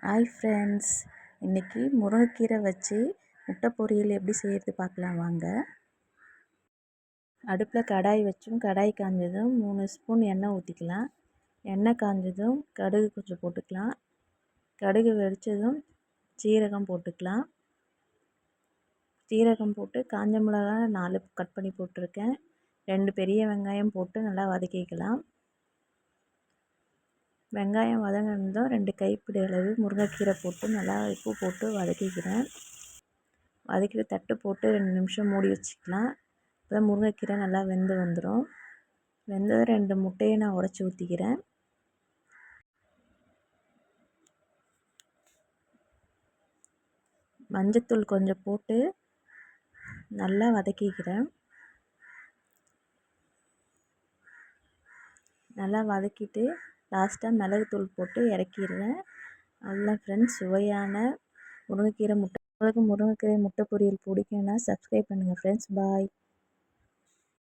Hi friends, இன்றைக்கி முருங்கைக்கீரை வச்சு முட்டை பொரியல் எப்படி செய்கிறது பார்க்கலாம் வாங்க. அடுப்பில் கடாய் வச்சும் கடாய் காஞ்சதும் 3 ஸ்பூன் எண்ணெய் ஊற்றிக்கலாம். எண்ணெய் காஞ்சதும் கடுகு கொஞ்சம் போட்டுக்கலாம். கடுகு வெடித்ததும் சீரகம் போட்டுக்கலாம். சீரகம் போட்டு காஞ்ச மிளகா 4 கட் பண்ணி போட்டிருக்கேன். 2 பெரிய வெங்காயம் போட்டு நல்லா வதக்கிக்கலாம். வெங்காயம் வதங்கினதும் 2 கைப்பிடி அளவு முருங்கைக்கீரை போட்டு நல்லா உப்பு போட்டு வதக்கிக்கிறேன். வதக்கிட்டு தட்டு போட்டு 2 நிமிஷம் மூடி வச்சுக்கலாம். அப்போ முருங்கைக்கீரை நல்லா வெந்து வந்துடும். வெந்தது 2 முட்டையை நான் உடச்சி ஊற்றிக்கிறேன். மஞ்சத்தூள் கொஞ்சம் போட்டு நல்லா வதக்கிக்கிறேன். நல்லா வதக்கிட்டு லாஸ்ட்டாக மிளகுத்தூள் போட்டு இறக்கிடுறேன். அவ்வளோதான் ஃப்ரெண்ட்ஸ், சுவையான முருங்கைக்கீரை முட்டை பொரியல் பிடிக்கும்னா சப்ஸ்கிரைப் பண்ணுங்கள் ஃப்ரெண்ட்ஸ். பாய்.